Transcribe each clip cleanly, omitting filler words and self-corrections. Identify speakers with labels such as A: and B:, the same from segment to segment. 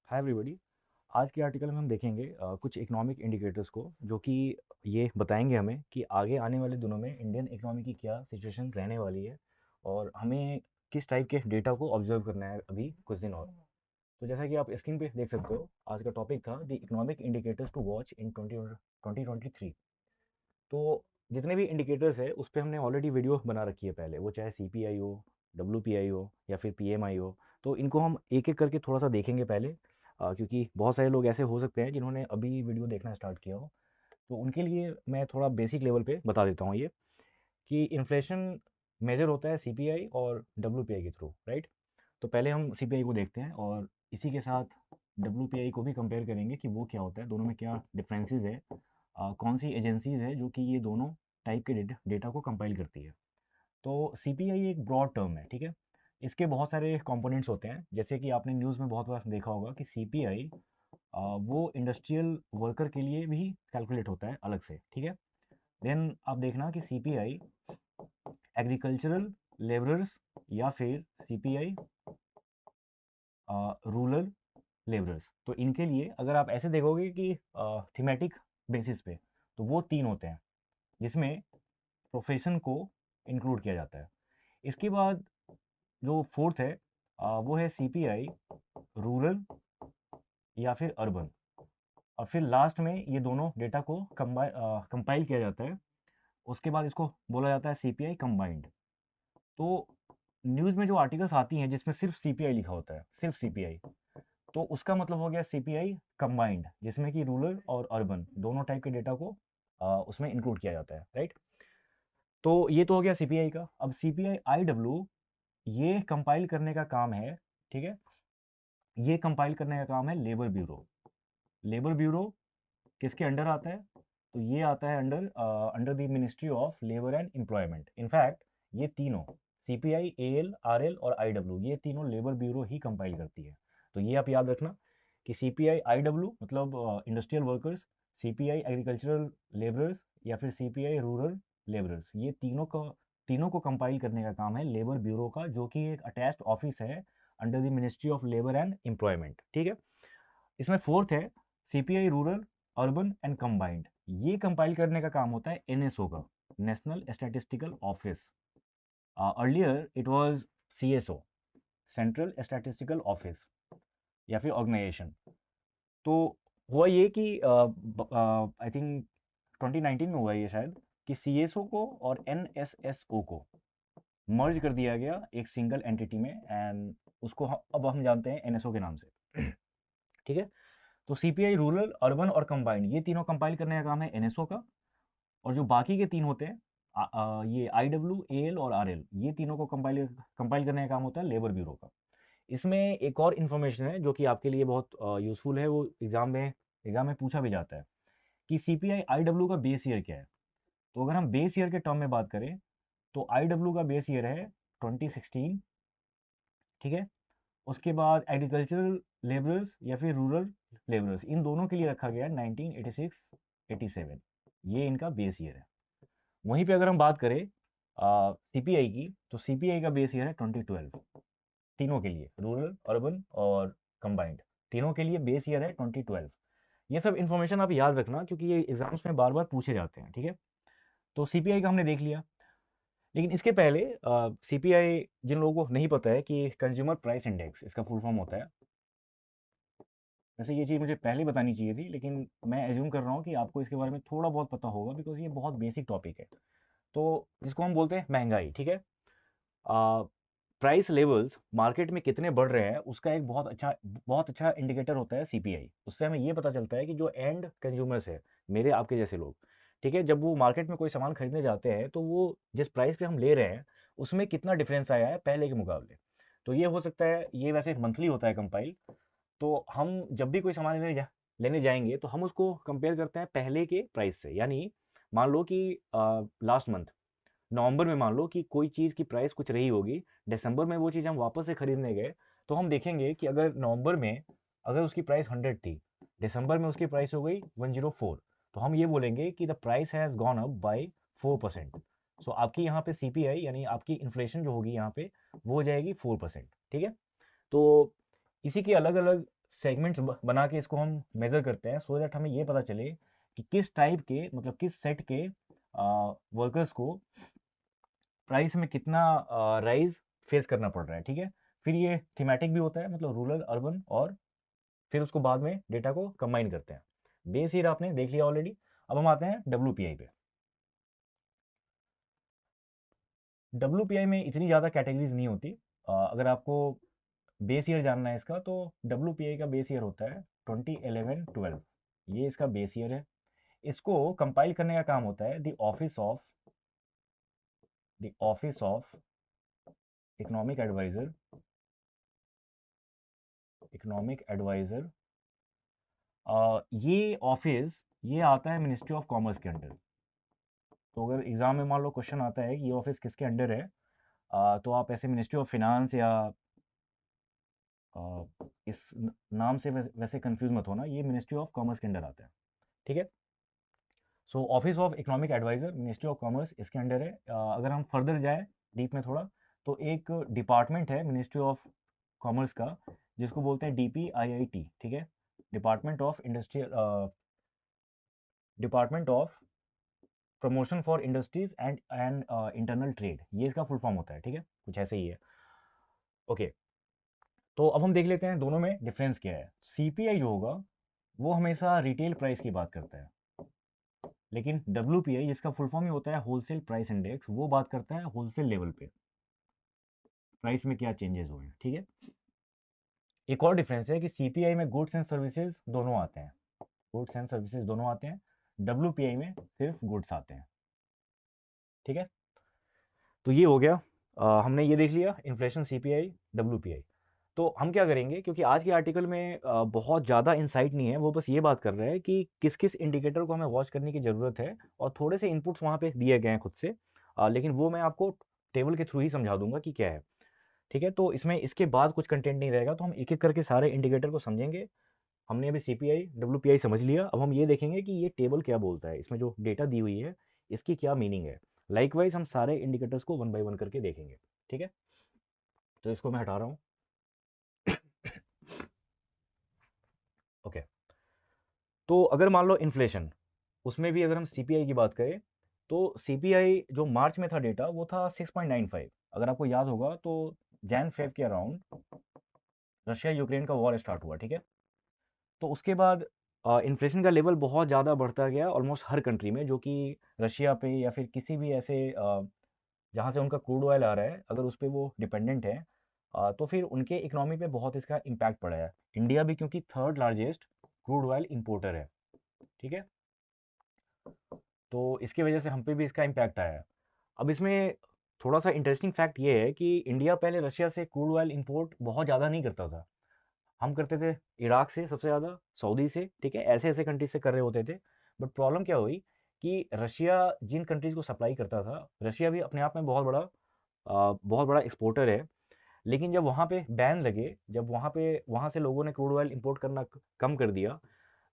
A: Hi everybody. आज के article में हम देखेंगे कुछ इकोनॉमिक इंडिकेटर्स को जो कि ये बताएंगे हमें कि आगे आने वाले दिनों में इंडियन इकोनॉमी की क्या सिचुएशन रहने वाली है और हमें किस टाइप के डेटा को ऑब्जर्व करना है अभी कुछ दिन और। तो जैसा कि आप स्क्रीन पे देख सकते हो, आज का टॉपिक था the economic indicators to watch in 2023। तो जितने भी इंडिकेटर्स है उस पर हमने ऑलरेडी वीडियो बना रखी है पहले, वो चाहे CPI हो, WPI हो या फिर PMI हो। तो इनको हम एक एक करके थोड़ा सा देखेंगे पहले, क्योंकि बहुत सारे लोग ऐसे हो सकते हैं जिन्होंने अभी वीडियो देखना स्टार्ट किया हो। तो उनके लिए मैं थोड़ा बेसिक लेवल पे बता देता हूँ ये कि इन्फ्लेशन मेजर होता है CPI और WPI के थ्रू, राइट। तो पहले हम CPI को देखते हैं और इसी के साथ WPI को भी कंपेयर करेंगे कि वो क्या होता है, दोनों में क्या डिफरेंसेस है, कौन सी एजेंसीज है जो कि ये दोनों टाइप के डेटा को कंपाइल करती है। तो CPI एक ब्रॉड टर्म है, ठीक है। इसके बहुत सारे कंपोनेंट्स होते हैं, जैसे कि आपने न्यूज़ में बहुत बार देखा होगा कि CPI वो इंडस्ट्रियल वर्कर के लिए भी कैलकुलेट होता है अलग से, ठीक है। देन आप देखना कि CPI एग्रीकल्चरल लेबरर्स या फिर CPI रूरल लेबरर्स। तो इनके लिए अगर आप ऐसे देखोगे कि थीमेटिक बेसिस पे, तो वो तीन होते हैं जिसमें प्रोफेशन को इंक्लूड किया जाता है। इसके बाद जो फोर्थ है वो है CPI रूरल या फिर अर्बन। और फिर लास्ट में ये दोनों डेटा को कंपाइल किया जाता है। उसके बाद इसको बोला जाता है CPI कंबाइंड। तो न्यूज़ में जो आर्टिकल्स आती हैं जिसमें सिर्फ CPI लिखा होता है, सिर्फ CPI, तो उसका मतलब हो गया CPI कंबाइंड, जिसमें कि रूरल और अर्बन दोनों टाइप के डेटा को उसमें इंक्लूड किया जाता है, राइट। तो ये तो हो गया CPI का। अब CPI IW ये कंपाइल करने का काम है, ठीक है। ये कंपाइल करने का काम है लेबर ब्यूरो। लेबर ब्यूरो किसके अंडर आता है? तो ये आता है under under the ministry of labour and employment. In fact ये तीनों CPI, AL, RL और IW ये तीनों लेबर ब्यूरो ही कंपाइल करती है। तो ये आप याद रखना कि CPI IW मतलब industrial workers, CPI agricultural labourers या फिर CPI रूरल लेबरर्स, ये तीनों को कंपाइल करने का काम है लेबर ब्यूरो का, जो कि एक अटैच्ड ऑफिस है under the ministry of labour and employment, ठीक है। इसमें फोर्थ है CPI rural urban and combined. ये कंपाइल करने का काम होता है NSO का, national statistical office. Earlier it was CSO, central statistical office या फिर ऑर्गेनाइजेशन। तो हुआ ये कि आई थिंक 2019 में हुआ ये शायद कि CSO को और NSSO को मर्ज कर दिया गया एक सिंगल एंटिटी में, एंड उसको अब हम जानते हैं NSO के नाम से, ठीक है। तो CPI रूरल अर्बन और कंबाइंड ये तीनों कंपाइल करने का काम है NSO का। और जो बाकी के तीन होते हैं ये IW, AL और RL, ये तीनों को कंपाइल कंपाइल करने का काम होता है लेबर ब्यूरो का। इसमें एक और इन्फॉर्मेशन है जो कि आपके लिए बहुत यूजफुल है, वो एग्जाम में पूछा भी जाता है कि CPI IW का बेस ईयर क्या है। तो अगर हम बेस ईयर के टर्म में बात करें तो IW का बेस ईयर है 2016, ठीक है। उसके बाद एग्रीकल्चरल लेबरर्स या फिर रूरल लेबरर्स, इन दोनों के लिए रखा गया है 1986 87, ये इनका बेस ईयर है। वहीं पे अगर हम बात करें CPI की, तो CPI का बेस ईयर है 2012, तीनों के लिए रूरल अर्बन और कंबाइंड, तीनों के लिए बेस ईयर है 2012। ये सब इन्फॉर्मेशन आप याद रखना क्योंकि ये एग्जाम्स में बार बार पूछे जाते हैं, ठीक है। तो CPI का हमने देख लिया, लेकिन इसके पहले CPI जिन लोगों को नहीं पता है कि कंज्यूमर प्राइस इंडेक्स इसका फुल फॉर्म होता है। वैसे ये चीज़ मुझे पहले बतानी चाहिए थी, लेकिन मैं एज्यूम कर रहा हूँ कि आपको इसके बारे में थोड़ा बहुत पता होगा बिकॉज ये बहुत बेसिक टॉपिक है। तो जिसको हम बोलते हैं महंगाई, ठीक है। प्राइस लेवल्स मार्केट में कितने बढ़ रहे हैं उसका एक बहुत अच्छा इंडिकेटर होता है CPI। उससे हमें ये पता चलता है कि जो एंड कंज्यूमर्स है, मेरे आपके जैसे लोग, ठीक है, जब वो मार्केट में कोई सामान खरीदने जाते हैं तो वो जिस प्राइस पे हम ले रहे हैं उसमें कितना डिफरेंस आया है पहले के मुकाबले। तो ये हो सकता है, ये वैसे मंथली होता है कंपाइल। तो हम जब भी कोई सामान लेने जाएंगे तो हम उसको कंपेयर करते हैं पहले के प्राइस से। यानी मान लो कि लास्ट मंथ नवंबर में मान लो कि कोई चीज़ की प्राइस कुछ रही होगी, दिसंबर में वो चीज़ हम वापस से खरीदने गए, तो हम देखेंगे कि अगर नवंबर में अगर उसकी प्राइस 100 थी, दिसंबर में उसकी प्राइस हो गई 104, तो हम ये बोलेंगे कि the price has gone up by 4%। सो आपकी यहाँ पे CPI यानी आपकी इन्फ्लेशन जो होगी यहाँ पे वो हो जाएगी 4%, ठीक है। तो इसी के अलग अलग सेगमेंट्स बना के इसको हम मेज़र करते हैं, सो दैट हमें ये पता चले कि किस टाइप के, मतलब किस सेट के वर्कर्स को प्राइस में कितना राइज फेस करना पड़ रहा है, ठीक है। फिर ये थीमेटिक भी होता है, मतलब रूरल, अर्बन, और फिर उसको बाद में डेटा को कंबाइन करते हैं। बेस ईयर आपने देख लिया ऑलरेडी। अब हम आते हैं WPI पे। WPI में इतनी ज़्यादा कैटेगरीज नहीं होती। अगर आपको बेस ईयर जानना है इसका, तो WPI का बेस ईयर होता है 2011-12, ये इसका बेस ईयर है। इसको कंपाइल करने का काम होता है the office of economic adviser. ये आता है मिनिस्ट्री ऑफ कॉमर्स के अंडर। तो अगर एग्जाम में मान लो क्वेश्चन आता है कि ये ऑफिस किसके अंडर है, तो आप ऐसे मिनिस्ट्री ऑफ फिनांस या इस नाम से वैसे कंफ्यूज मत होना, ये मिनिस्ट्री ऑफ कॉमर्स के अंडर आता है, ठीक है। So office of economic adviser, ministry of commerce, इसके अंडर है। अगर हम फर्दर जाए डीप में थोड़ा, तो एक डिपार्टमेंट है मिनिस्ट्री ऑफ कॉमर्स का, जिसको बोलते हैं DPIIT, ठीक है। Department of promotion for industries and internal trade, ये इसका फुल फॉर्म होता है, ठीक है, कुछ ऐसे ही है। ओके, तो अब हम देख लेते हैं दोनों में डिफरेंस क्या है। CPI जो होगा वो हमेशा रिटेल प्राइस की बात करता है, लेकिन WPI, जिसका फुल फॉर्म ही होता है होलसेल प्राइस इंडेक्स, वो बात करता है होलसेल लेवल पे प्राइस में क्या चेंजेस हुए हैं, ठीक है। एक और डिफरेंस है कि CPI में गुड्स एंड सर्विसेज दोनों आते हैं, WPI में सिर्फ गुड्स आते हैं, ठीक है। तो ये हो गया, हमने ये देख लिया इन्फ्लेशन, CPI, WPI। तो हम क्या करेंगे, क्योंकि आज के आर्टिकल में बहुत ज़्यादा इंसाइट नहीं है, वो बस ये बात कर रहा है कि किस किस इंडिकेटर को हमें वॉच करने की ज़रूरत है, और थोड़े से इनपुट्स वहाँ पे दिए गए हैं खुद से, लेकिन वो मैं आपको टेबल के थ्रू ही समझा दूंगा कि क्या है, ठीक है। तो इसमें इसके बाद कुछ कंटेंट नहीं रहेगा, तो हम एक एक करके सारे इंडिकेटर को समझेंगे। हमने अभी CPI WPI समझ लिया, अब हम ये देखेंगे कि ये टेबल क्या बोलता है, इसमें जो डेटा दी हुई है इसकी क्या मीनिंग है। लाइकवाइज हम सारे इंडिकेटर्स को वन बाय वन करके देखेंगे, ठीक है। तो इसको मैं हटा रहा हूँ। ओके, तो अगर मान लो इन्फ्लेशन, उसमें भी अगर हम CPI की बात करें, तो CPI जो मार्च में था डेटा, वो था 6.95। अगर आपको याद होगा तो जैन फेब के अराउंड रशिया यूक्रेन का वॉर स्टार्ट हुआ, ठीक है। तो उसके बाद इन्फ्लेशन का लेवल बहुत ज़्यादा बढ़ता गया ऑलमोस्ट हर कंट्री में, जो कि रशिया पे या फिर किसी भी ऐसे जहाँ से उनका क्रूड ऑयल आ रहा है, अगर उस पर वो डिपेंडेंट है, तो फिर उनके इकोनॉमी पे बहुत इसका इम्पैक्ट पड़ा है। इंडिया भी क्योंकि third largest crude oil importer है, ठीक है, तो इसकी वजह से हम पे भी इसका इम्पैक्ट आया है। अब इसमें थोड़ा सा इंटरेस्टिंग फैक्ट ये है कि इंडिया पहले रशिया से क्रूड ऑयल इंपोर्ट बहुत ज़्यादा नहीं करता था। हम करते थे इराक से सबसे ज़्यादा, सऊदी से, ठीक है, ऐसे ऐसे कंट्रीज से कर रहे होते थे। बट प्रॉब्लम क्या हुई कि रशिया जिन कंट्रीज़ को सप्लाई करता था, रशिया भी अपने आप में बहुत बड़ा एक्सपोर्टर है, लेकिन जब वहाँ पे बैन लगे, जब वहाँ से लोगों ने क्रूड ऑयल इंपोर्ट करना कम कर दिया,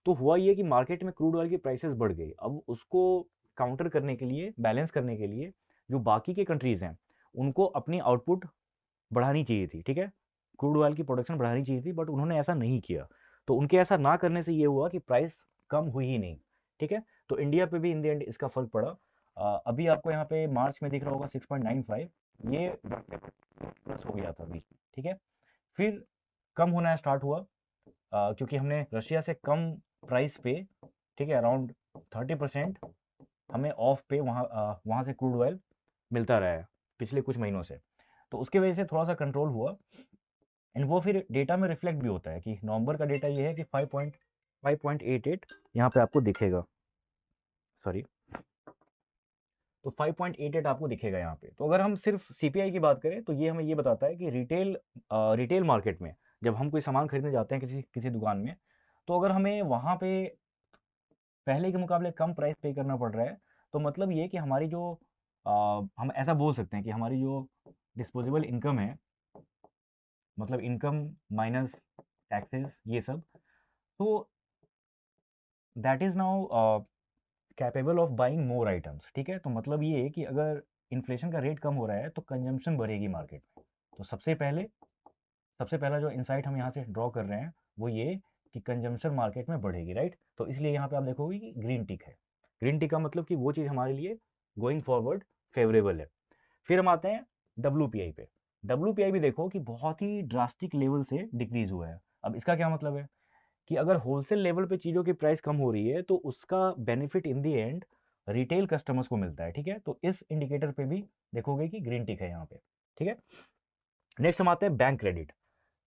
A: तो हुआ ये कि मार्केट में क्रूड ऑयल की प्राइसेस बढ़ गई। अब उसको काउंटर करने के लिए, बैलेंस करने के लिए, जो बाकी के कंट्रीज़ हैं, उनको अपनी आउटपुट बढ़ानी चाहिए थी, ठीक है, क्रूड ऑयल की प्रोडक्शन बढ़ानी चाहिए थी, बट उन्होंने ऐसा नहीं किया। तो उनके ऐसा ना करने से ये हुआ कि प्राइस कम हुई ही नहीं, ठीक है। तो इंडिया पे भी इन द एंड इसका फर्क पड़ा। अभी आपको यहाँ पे मार्च में दिख रहा होगा 6.95, ये प्लस हो गया था बीच में, ठीक है। फिर कम होना स्टार्ट हुआ, क्योंकि हमने रशिया से कम प्राइस पे, ठीक है, अराउंड 30% हमें ऑफ पे वहाँ से क्रूड ऑयल मिलता रहा है पिछले कुछ महीनों से। तो उसकी वजह से थोड़ा सा कंट्रोल हुआ, एंड वो फिर डेटा में रिफ्लेक्ट भी होता है कि नवंबर का डेटा ये है कि 5.88 यहाँ पे आपको दिखेगा, सॉरी, तो 5.88 आपको दिखेगा यहाँ पे। तो अगर हम सिर्फ CPI की बात करें, तो ये हमें ये बताता है कि रिटेल मार्केट में जब हम कोई सामान खरीदने जाते हैं किसी किसी दुकान में, तो अगर हमें वहाँ पे पहले के मुकाबले कम प्राइस पे करना पड़ रहा है, तो मतलब ये कि हमारी जो हम ऐसा बोल सकते हैं कि हमारी जो डिस्पोजेबल इनकम है, मतलब इनकम माइनस टैक्सेस ये सब, तो that is now capable of buying more items, ठीक है। तो मतलब ये है कि अगर इन्फ्लेशन का रेट कम हो रहा है तो कंजम्पशन बढ़ेगी मार्केट में। तो सबसे पहले सबसे पहला जो इंसाइट हम यहाँ से ड्रॉ कर रहे हैं वो ये कि कंजम्पशन मार्केट में बढ़ेगी, राइट। तो इसलिए यहाँ पे आप देखोगे कि ग्रीन टिक है। ग्रीन टिक का मतलब कि वो चीज़ हमारे लिए गोइंग फॉरवर्ड फेवरेबल है। फिर हम आते हैं WPI पे। WPI भी देखो कि बहुत ही ड्रास्टिक लेवल से डिक्रीज हुआ है। अब इसका क्या मतलब है कि अगर होलसेल लेवल पे चीज़ों की प्राइस कम हो रही है तो उसका benefit in the and retail customers को मिलता है, ठीक है। तो इस इंडिकेटर पे भी देखोगे कि ग्रीन टिक है यहाँ पे, ठीक है। नेक्स्ट हम आते हैं बैंक क्रेडिट।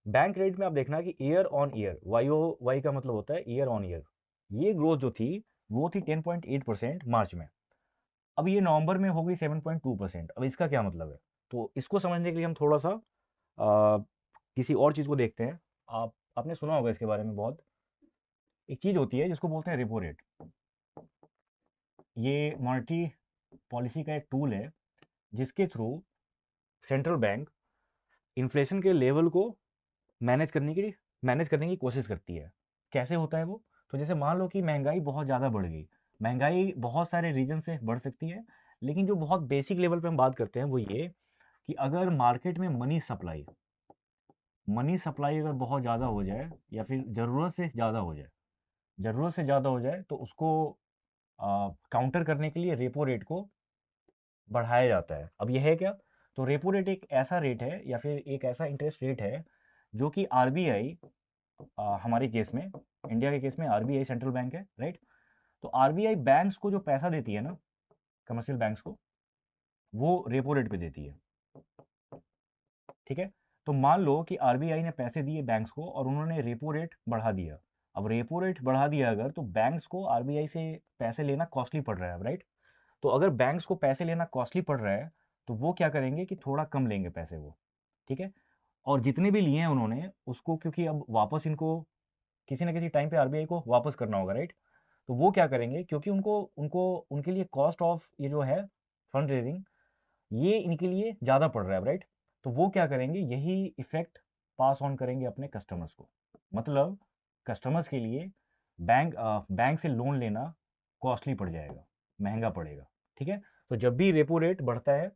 A: बैंक क्रेडिट में आप देखना कि ईयर ऑन ईयर, वाई का मतलब होता है ईयर ऑन ईयर, ये ग्रोथ जो थी वो थी 10.8% मार्च में। अब ये नवंबर में हो गई 7.2%। अब इसका क्या मतलब है, तो इसको समझने के लिए हम थोड़ा सा किसी और चीज़ को देखते हैं। आपने सुना होगा इसके बारे में बहुत। एक चीज़ होती है जिसको बोलते हैं रेपो रेट। ये मॉनेटरी पॉलिसी का एक टूल है जिसके थ्रू सेंट्रल बैंक इन्फ्लेशन के लेवल को मैनेज करने की कोशिश करती है। कैसे होता है वो, तो जैसे मान लो कि महंगाई बहुत ज़्यादा बढ़ गई। महंगाई बहुत सारे रीजन से बढ़ सकती है, लेकिन जो बहुत बेसिक लेवल पे हम बात करते हैं वो ये कि अगर मार्केट में मनी सप्लाई अगर बहुत ज़्यादा हो जाए या फिर ज़रूरत से ज़्यादा हो जाए तो उसको काउंटर करने के लिए रेपो रेट को बढ़ाया जाता है। अब यह है क्या, तो रेपो रेट एक ऐसा रेट है या फिर एक ऐसा इंटरेस्ट रेट है जो कि आरबीआई, हमारे केस में, इंडिया के केस में आरबीआई सेंट्रल बैंक है, राइट। तो आरबीआई बैंक्स को जो पैसा देती है ना, कमर्शियल बैंक्स को, वो रेपो रेट पे देती है, ठीक है। तो मान लो कि आरबीआई ने पैसे दिए बैंक्स को और उन्होंने रेपो रेट बढ़ा दिया। अब रेपो रेट बढ़ा दिया अगर, तो बैंक्स को आरबीआई से पैसे लेना कॉस्टली पड़ रहा है, राइट। तो अगर बैंक्स को पैसे लेना कॉस्टली पड़ रहा है तो वो क्या करेंगे कि थोड़ा कम लेंगे पैसे वो, ठीक है। और जितने भी लिए हैं उन्होंने उसको, क्योंकि अब वापस इनको किसी ना किसी टाइम पे आरबीआई को वापस करना होगा, राइट। तो वो क्या करेंगे, क्योंकि उनको उनको उनके लिए कॉस्ट ऑफ ये जो है फंड रेजिंग, ये इनके लिए ज़्यादा पड़ रहा है, राइट। तो वो क्या करेंगे, यही इफेक्ट पास ऑन करेंगे अपने कस्टमर्स को। मतलब कस्टमर्स के लिए बैंक से लोन लेना कॉस्टली पड़ जाएगा, महंगा पड़ेगा, ठीक है। तो जब भी रेपो रेट बढ़ता है,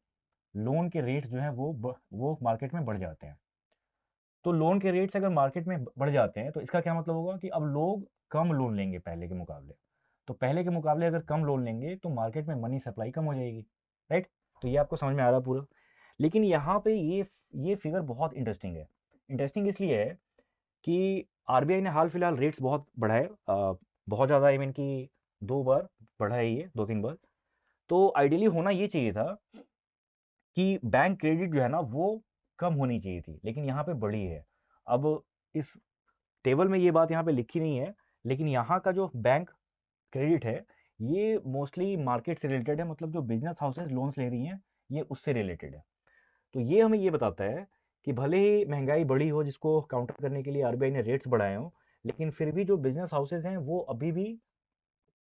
A: लोन के रेट्स जो हैं वो मार्केट में बढ़ जाते हैं। तो लोन के रेट्स अगर मार्केट में बढ़ जाते हैं तो इसका क्या मतलब होगा कि अब लोग कम लोन लेंगे पहले के मुकाबले। तो पहले के मुकाबले अगर कम लोन लेंगे तो मार्केट में मनी सप्लाई कम हो जाएगी, राइट। तो ये आपको समझ में आ रहा पूरा। लेकिन यहाँ पे ये फिगर बहुत इंटरेस्टिंग है। इंटरेस्टिंग इसलिए है कि आरबीआई ने हाल फिलहाल रेट्स बहुत बढ़ाए, बहुत ज़्यादा, आई मीन कि 2 बार बढ़ाए, ये 2-3 बार। तो आइडियली होना ये चाहिए था कि बैंक क्रेडिट जो है ना वो कम होनी चाहिए थी, लेकिन यहाँ पे बढ़ी है। अब इस टेबल में ये बात यहाँ पे लिखी नहीं है, लेकिन यहाँ का जो बैंक क्रेडिट है ये मोस्टली मार्केट से रिलेटेड है, मतलब जो बिजनेस हाउसेज लोन्स ले रही हैं ये उससे रिलेटेड है। तो ये हमें ये बताता है कि भले ही महंगाई बढ़ी हो जिसको काउंटर करने के लिए आरबीआई ने रेट्स बढ़ाए हों, लेकिन फिर भी जो बिजनेस हाउसेज हैं वो अभी भी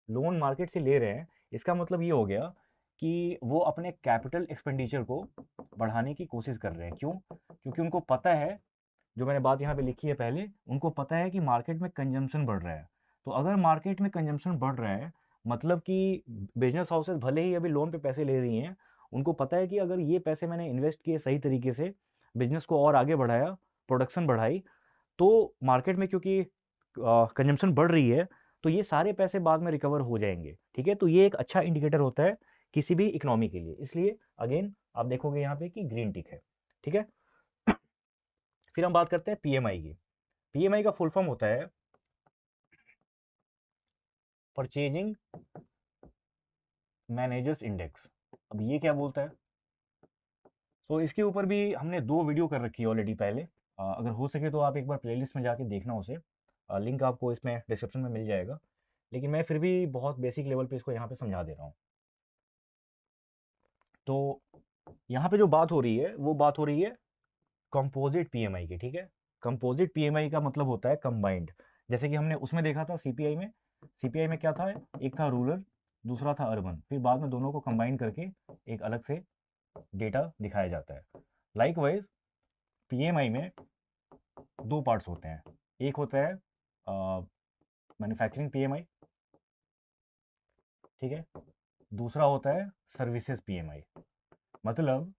A: लोन मार्केट से ले रहे हैं। इसका मतलब ये हो गया कि वो अपने कैपिटल एक्सपेंडिचर को बढ़ाने की कोशिश कर रहे हैं। क्यों? क्योंकि उनको पता है, जो मैंने बात यहाँ पे लिखी है पहले, उनको पता है कि मार्केट में कंजम्पशन बढ़ रहा है। तो अगर मार्केट में कंजम्पशन बढ़ रहा है, मतलब कि बिजनेस हाउसेस भले ही अभी लोन पे पैसे ले रही हैं, उनको पता है कि अगर ये पैसे मैंने इन्वेस्ट किए सही तरीके से, बिजनेस को और आगे बढ़ाया, प्रोडक्शन बढ़ाई, तो मार्केट में क्योंकि कंजम्पशन बढ़ रही है तो ये सारे पैसे बाद में रिकवर हो जाएंगे, ठीक है। तो ये एक अच्छा इंडिकेटर होता है किसी भी इकोनॉमी के लिए। इसलिए अगेन आप देखोगे यहाँ पे कि ग्रीन टिक है, ठीक है। फिर हम बात करते हैं पीएमआई की। पीएमआई का फुल फॉर्म होता है परचेजिंग मैनेजर्स इंडेक्स। अब ये क्या बोलता है, तो इसके ऊपर भी हमने 2 वीडियो कर रखी है ऑलरेडी पहले। अगर हो सके तो आप एक बार प्लेलिस्ट में जाके देखना उसे, लिंक आपको इसमें डिस्क्रिप्शन में मिल जाएगा। लेकिन मैं फिर भी बहुत बेसिक लेवल पे इसको यहाँ पे समझा दे रहा हूँ। तो यहाँ पे जो बात हो रही है वो बात हो रही है कंपोजिट पीएमआई की, ठीक है। कंपोजिट पीएमआई का मतलब होता है कंबाइंड। जैसे कि हमने उसमें देखा था सीपीआई में क्या था, एक था रूरल, दूसरा था अर्बन, फिर बाद में दोनों को कंबाइन करके एक अलग से डेटा दिखाया जाता है। लाइकवाइज पीएमआई में 2 पार्ट्स होते हैं। एक होता है मैन्युफैक्चरिंग पीएमआई, ठीक है। दूसरा होता है सर्विसेज पीएमआई। मतलब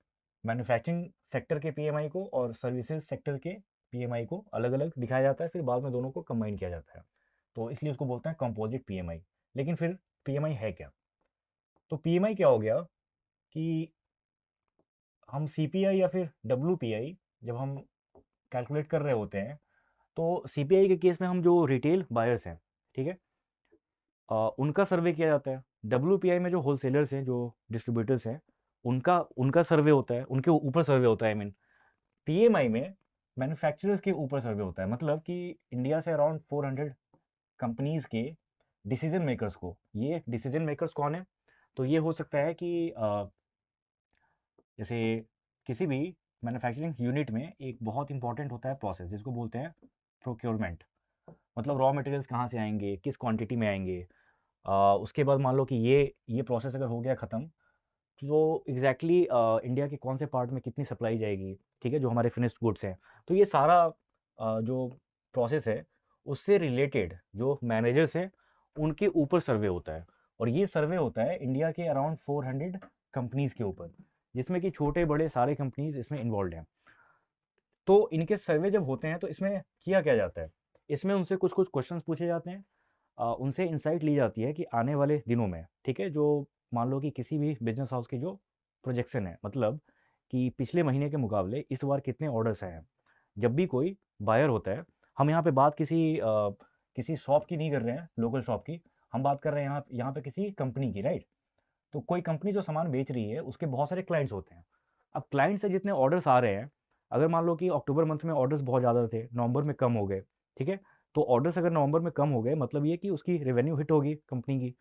A: मैन्युफैक्चरिंग सेक्टर के पीएमआई को और सर्विसेज सेक्टर के पीएमआई को अलग अलग दिखाया जाता है, फिर बाद में दोनों को कंबाइन किया जाता है, तो इसलिए उसको बोलते हैं कंपोजिट पीएमआई। लेकिन फिर पीएमआई है क्या? तो पीएमआई क्या हो गया कि हम सीपीआई या फिर डब्ल्यूपीआई जब हम कैलकुलेट कर रहे होते हैं, तो सीपीआई के केस में हम जो रिटेल बायर्स हैं, ठीक है, उनका सर्वे किया जाता है। डब्ल्यूपीआई में जो होलसेलर्स हैं, जो डिस्ट्रीब्यूटर्स हैं, उनका उनका सर्वे होता है, उनके ऊपर सर्वे होता है। आई मीन पीएमआई में मैन्युफैक्चरर्स के ऊपर सर्वे होता है, मतलब कि इंडिया से अराउंड 400 कंपनीज के डिसीजन मेकर्स को, ये डिसीजन मेकर्स कौन है? तो ये हो सकता है कि जैसे किसी भी मैन्युफैक्चरिंग यूनिट में एक बहुत इंपॉर्टेंट होता है प्रोसेस, जिसको बोलते हैं प्रोक्योरमेंट। मतलब रॉ मटेरियल्स कहाँ से आएंगे, किस क्वांटिटी में आएंगे। उसके बाद मान लो कि ये प्रोसेस अगर हो गया ख़त्म, तो एग्जैक्टली इंडिया के कौन से पार्ट में कितनी सप्लाई जाएगी, ठीक है, जो हमारे फिनिश्ड गुड्स हैं। तो ये सारा जो प्रोसेस है, उससे रिलेटेड जो मैनेजर्स हैं, उनके ऊपर सर्वे होता है। और ये सर्वे होता है इंडिया के अराउंड 400 कंपनीज़ के ऊपर, जिसमें कि छोटे बड़े सारे कंपनीज इसमें इन्वॉल्व हैं। तो इनके सर्वे जब होते हैं, तो इसमें किया क्या जाता है, इसमें उनसे कुछ कुछ क्वेश्चंस पूछे जाते हैं, उनसे इंसाइट ली जाती है कि आने वाले दिनों में, ठीक है, जो मान लो कि किसी भी बिजनेस हाउस की जो प्रोजेक्शन है, मतलब कि पिछले महीने के मुकाबले इस बार कितने ऑर्डर्स आए हैं। जब भी कोई बायर होता है, हम यहाँ पे बात किसी शॉप की नहीं कर रहे हैं, लोकल शॉप की, हम बात कर रहे हैं यहाँ पे किसी कंपनी की, राइट। तो कोई कंपनी जो सामान बेच रही है, उसके बहुत सारे क्लाइंट्स होते हैं। अब क्लाइंट से जितने ऑर्डर्स आ रहे हैं, अगर मान लो कि अक्टूबर मंथ में ऑर्डर्स बहुत ज़्यादा थे, नवंबर में कम हो गए, ठीक है, तो ऑर्डर्स अगर नवंबर में कम हो गए, मतलब ये कि उसकी रेवेन्यू हिट होगी कंपनी की।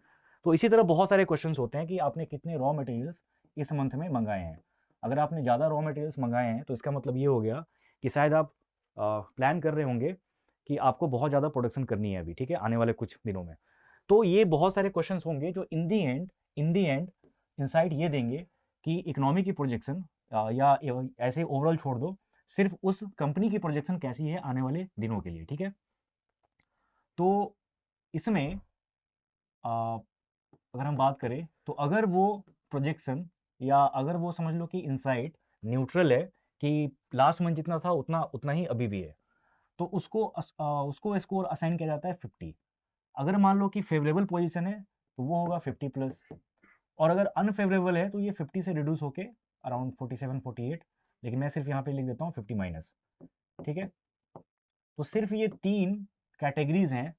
A: तो इसी तरह बहुत सारे क्वेश्चंस होते हैं कि आपने कितने रॉ मटेरियल्स इस मंथ में मंगाए हैं। अगर आपने ज़्यादा रॉ मटेरियल्स मंगाए हैं, तो इसका मतलब ये हो गया कि शायद आप प्लान कर रहे होंगे कि आपको बहुत ज़्यादा प्रोडक्शन करनी है अभी, ठीक है, आने वाले कुछ दिनों में। तो ये बहुत सारे क्वेश्चंस होंगे जो इन दी एंड इंसाइट ये देंगे कि इकोनॉमी की प्रोजेक्शन, या ऐसे ओवरऑल छोड़ दो, सिर्फ उस कंपनी की प्रोजेक्शन कैसी है आने वाले दिनों के लिए, ठीक है। तो इसमें अगर हम बात करें, तो अगर वो प्रोजेक्शन या अगर वो समझ लो कि इनसाइट न्यूट्रल है, कि लास्ट मंथ जितना था उतना उतना ही अभी भी है, तो उसको स्कोर असाइन किया जाता है 50। अगर मान लो कि फेवरेबल पोजीशन है, तो वो होगा 50+, और अगर अनफेवरेबल है, तो ये 50 से रिड्यूस होके अराउंड 47 48, लेकिन मैं सिर्फ यहाँ पे लिख देता हूँ 50-, ठीक है। तो सिर्फ ये 3 कैटेगरीज हैं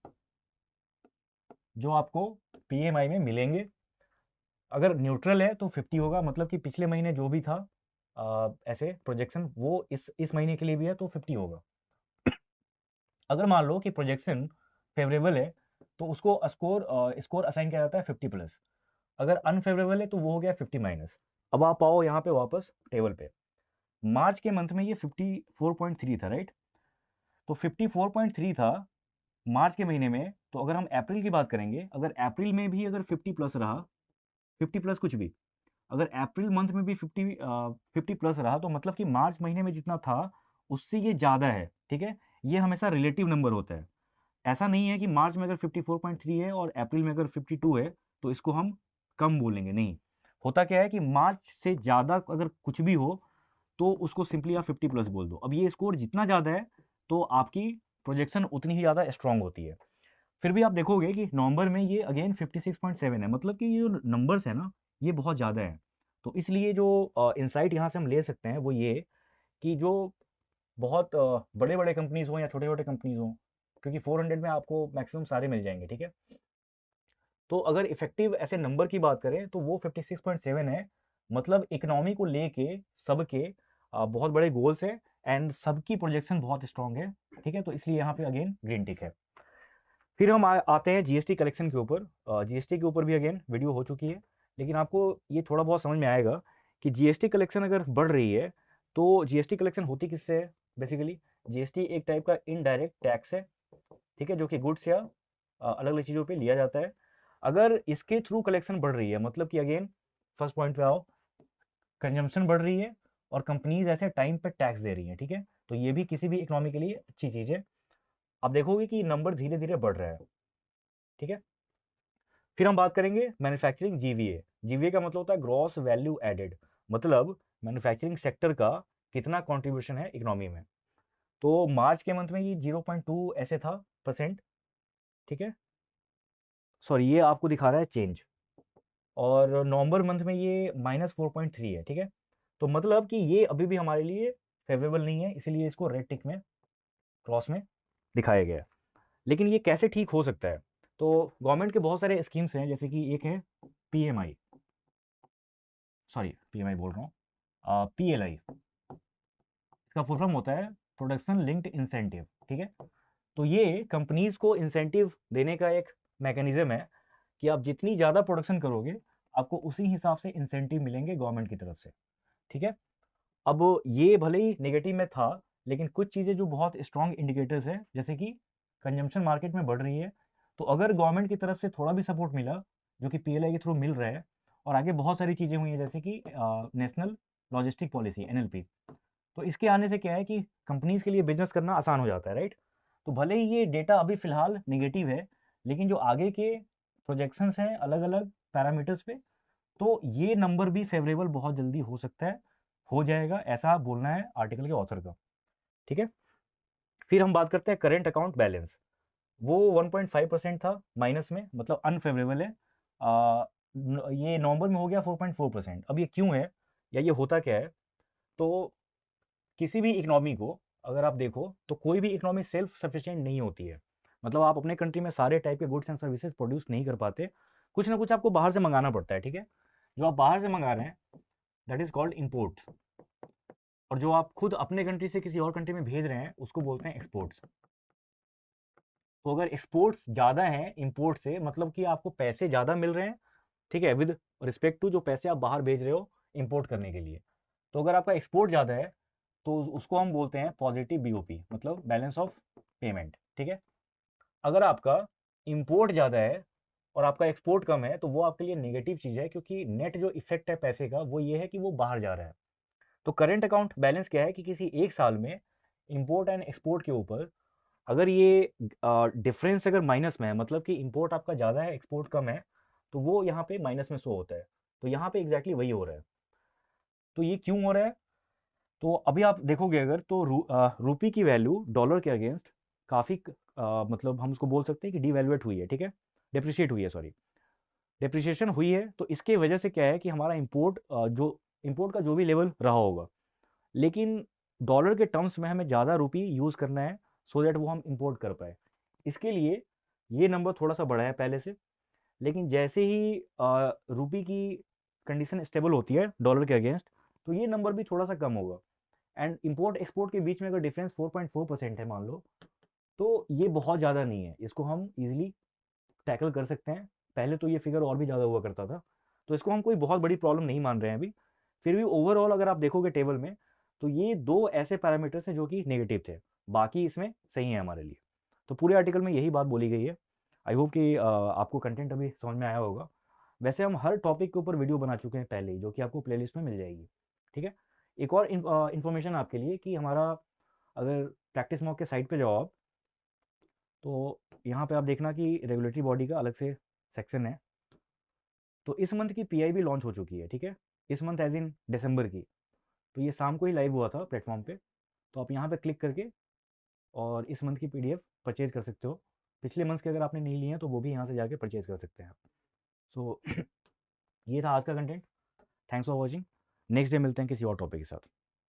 A: जो आपको पीएमआई में मिलेंगे। अगर न्यूट्रल है तो 50 होगा, मतलब कि पिछले महीने जो भी था ऐसे प्रोजेक्शन, वो इस महीने के लिए भी है तो 50 होगा। अगर मान लो कि प्रोजेक्शन फेवरेबल है, तो उसको स्कोर असाइन किया जाता है 50+। अगर अनफेवरेबल है, तो वो हो गया 50-। अब आप आओ यहाँ पे वापस टेबल पे। मार्च के मंथ में ये 54.3 था, राइट। तो 54.3 था मार्च के महीने में। तो अगर हम अप्रैल की बात करेंगे, अगर अप्रैल में भी अगर 50+ रहा, 50+ कुछ भी, अगर अप्रैल मंथ में भी 50+ रहा, तो मतलब कि मार्च महीने में जितना था उससे ये ज़्यादा है, ठीक है। ये हमेशा रिलेटिव नंबर होता है। ऐसा नहीं है कि मार्च में अगर 54.3 है और अप्रैल में अगर 52 है, तो इसको हम कम बोलेंगे, नहीं। होता क्या है कि मार्च से ज़्यादा अगर कुछ भी हो, तो उसको सिंपली आप 50+ बोल दो। अब ये स्कोर जितना ज़्यादा है, तो आपकी प्रोजेक्शन उतनी ही ज़्यादा स्ट्रांग होती है। फिर भी आप देखोगे कि नवंबर में ये अगेन 56.7 है, मतलब कि ये जो नंबर्स है ना, ये बहुत ज़्यादा है। तो इसलिए जो इंसाइट यहाँ से हम ले सकते हैं, वो ये कि जो बहुत बड़े बड़े कंपनीज हों या छोटे छोटे कंपनीज हों, क्योंकि 400 में आपको मैक्सिमम सारे मिल जाएंगे, ठीक है। तो अगर इफेक्टिव ऐसे नंबर की बात करें, तो वो 56.7 है। मतलब इकोनॉमी को लेके सबके बहुत बड़े गोल्स है, एंड सबकी प्रोजेक्शन बहुत स्ट्रांग है, ठीक है। तो इसलिए यहाँ पे अगेन ग्रीन टिक है। फिर हम आते हैं जीएसटी कलेक्शन के ऊपर। जीएसटी के ऊपर भी अगेन वीडियो हो चुकी है, लेकिन आपको ये थोड़ा बहुत समझ में आएगा कि जीएसटी कलेक्शन अगर बढ़ रही है, तो जीएसटी कलेक्शन होती किससे है। बेसिकली जीएसटी एक टाइप का इनडायरेक्ट टैक्स है, ठीक है, जो कि गुड्स या अलग अलग चीज़ों पे लिया जाता है। अगर इसके थ्रू कलेक्शन बढ़ रही है, मतलब कि अगेन फर्स्ट पॉइंट पे आओ, कंजम्पशन बढ़ रही है और कंपनीज ऐसे टाइम पे टैक्स दे रही हैं, ठीक है। तो ये भी किसी भी इकोनॉमी के लिए अच्छी चीज़ है। आप देखोगे कि नंबर धीरे धीरे बढ़ रहा है, ठीक है। फिर हम बात करेंगे मैन्युफैक्चरिंग जीवीए। जीवीए का मतलब होता है ग्रॉस वैल्यू एडेड, मतलब मैन्युफैक्चरिंग सेक्टर का कितना कंट्रीब्यूशन है इकोनॉमी में। तो मार्च के मंथ में ये 0.2 ऐसे था परसेंट, ठीक है, सॉरी ये आपको दिखा रहा है चेंज, और नवंबर मंथ में ये -4.3 है, ठीक है। तो मतलब कि ये अभी भी हमारे लिए फेवरेबल नहीं है, इसीलिए इसको रेड टिक में, क्रॉस में दिखाया गया है। लेकिन ये कैसे ठीक हो सकता है? तो गवर्नमेंट के बहुत सारे स्कीम्स हैं, जैसे कि एक है पीएमआई, सॉरी पीएमआई बोल रहा हूँ, पीएलआई, इसका फुल फॉर्म होता है प्रोडक्शन लिंक्ड इंसेंटिव, ठीक है। तो ये कंपनीज को इंसेंटिव देने का एक मैकेनिज्म है कि आप जितनी ज़्यादा प्रोडक्शन करोगे आपको उसी हिसाब से इंसेंटिव मिलेंगे गवर्नमेंट की तरफ से, ठीक है। अब ये भले ही नेगेटिव में था, लेकिन कुछ चीज़ें जो बहुत स्ट्रॉन्ग इंडिकेटर्स है, जैसे कि कंजम्पशन मार्केट में बढ़ रही है, तो अगर गवर्नमेंट की तरफ से थोड़ा भी सपोर्ट मिला, जो कि पीएलआई के थ्रू मिल रहा है, और आगे बहुत सारी चीज़ें हुई हैं, जैसे कि नेशनल लॉजिस्टिक पॉलिसी एनएलपी, तो इसके आने से क्या है कि कंपनीज के लिए बिजनेस करना आसान हो जाता है, राइट। तो भले ही ये डेटा अभी फिलहाल नेगेटिव है, लेकिन जो आगे के प्रोजेक्शंस हैं अलग अलग पैरामीटर्स पे, तो ये नंबर भी फेवरेबल बहुत जल्दी हो सकता है, हो जाएगा, ऐसा बोलना है आर्टिकल के ऑथर का, ठीक है। फिर हम बात करते हैं करेंट अकाउंट बैलेंस। वो 1.5% था माइनस में, मतलब अनफेवरेबल है। ये नवंबर में हो गया 4.4%। अब ये क्यों है या ये होता क्या है? तो किसी भी इकोनॉमी को अगर आप देखो, तो कोई भी इकोनॉमी सेल्फ सफिशिएंट नहीं होती है। मतलब आप अपने कंट्री में सारे टाइप के गुड्स एंड सर्विसेज प्रोड्यूस नहीं कर पाते, कुछ ना कुछ आपको बाहर से मंगाना पड़ता है, ठीक है। जो आप बाहर से मंगा रहे हैं दैट इज कॉल्ड इम्पोर्ट्स, और जो आप खुद अपने कंट्री से किसी और कंट्री में भेज रहे हैं उसको बोलते हैं एक्सपोर्ट्स। तो अगर एक्सपोर्ट्स ज़्यादा हैं इम्पोर्ट से, मतलब कि आपको पैसे ज़्यादा मिल रहे हैं, ठीक है, विद रिस्पेक्ट टू जो पैसे आप बाहर भेज रहे हो इंपोर्ट करने के लिए। तो अगर आपका एक्सपोर्ट ज़्यादा है तो उसको हम बोलते हैं पॉजिटिव बीओपी, मतलब बैलेंस ऑफ पेमेंट, ठीक है। अगर आपका इंपोर्ट ज़्यादा है और आपका एक्सपोर्ट कम है, तो वो आपके लिए नेगेटिव चीज़ है, क्योंकि नेट जो इफेक्ट है पैसे का वो ये है कि वो बाहर जा रहा है। तो करेंट अकाउंट बैलेंस क्या है कि किसी एक साल में इंपोर्ट एंड एक्सपोर्ट के ऊपर अगर ये डिफरेंस अगर माइनस में है, मतलब कि इंपोर्ट आपका ज़्यादा है एक्सपोर्ट कम है, तो वो यहाँ पे माइनस में शो होता है। तो यहाँ पे एग्जैक्टली वही हो रहा है। तो ये क्यों हो रहा है? तो अभी आप देखोगे अगर तो रूपी की वैल्यू डॉलर के अगेंस्ट काफ़ी, मतलब हम उसको बोल सकते हैं कि डिवैल्यूएट हुई है, ठीक है, डेप्रिशिएट हुई है, सॉरी, डेप्रिसिएशन हुई है। तो इसके वजह से क्या है कि हमारा इंपोर्ट, जो इंपोर्ट का जो भी लेवल रहा होगा, लेकिन डॉलर के टर्म्स में हमें ज़्यादा रुपी यूज़ करना है, सो दैट वो हम इंपोर्ट कर पाए। इसके लिए ये नंबर थोड़ा सा बढ़ा है पहले से, लेकिन जैसे ही रुपी की कंडीशन स्टेबल होती है डॉलर के अगेंस्ट, तो ये नंबर भी थोड़ा सा कम होगा। एंड इंपोर्ट एक्सपोर्ट के बीच में अगर डिफरेंस 4.4% है मान लो, तो ये बहुत ज़्यादा नहीं है, इसको हम इजीली टैकल कर सकते हैं। पहले तो ये फिगर और भी ज़्यादा हुआ करता था, तो इसको हम कोई बहुत बड़ी प्रॉब्लम नहीं मान रहे हैं अभी। फिर भी ओवरऑल अगर आप देखोगे टेबल में, तो ये दो ऐसे पैरामीटर्स हैं जो कि नेगेटिव थे, बाकी इसमें सही है हमारे लिए। तो पूरे आर्टिकल में यही बात बोली गई है। आई होप कि आपको कंटेंट अभी समझ में आया होगा। वैसे हम हर टॉपिक के ऊपर वीडियो बना चुके हैं पहले ही, जो कि आपको प्लेलिस्ट में मिल जाएगी, ठीक है। एक और इन्फॉर्मेशन आपके लिए कि हमारा, अगर प्रैक्टिस मॉक के साइट पे जाओ आप, तो यहाँ पे आप देखना कि रेगुलेटरी बॉडी का अलग से सेक्शन है। तो इस मंथ की पीआईबी लॉन्च हो चुकी है, ठीक है, इस मंथ एज इन दिसंबर की। तो ये शाम को ही लाइव हुआ था प्लेटफॉर्म पे। तो आप यहाँ पे क्लिक करके और इस मंथ की पीडीएफ परचेज कर सकते हो। पिछले मंथ के अगर आपने नहीं लिए हैं तो वो भी यहाँ से जाके परचेज कर सकते हैं आप। सो ये था आज का content. Thanks for watching. Next day मिलते हैं किसी और टॉपिक के साथ।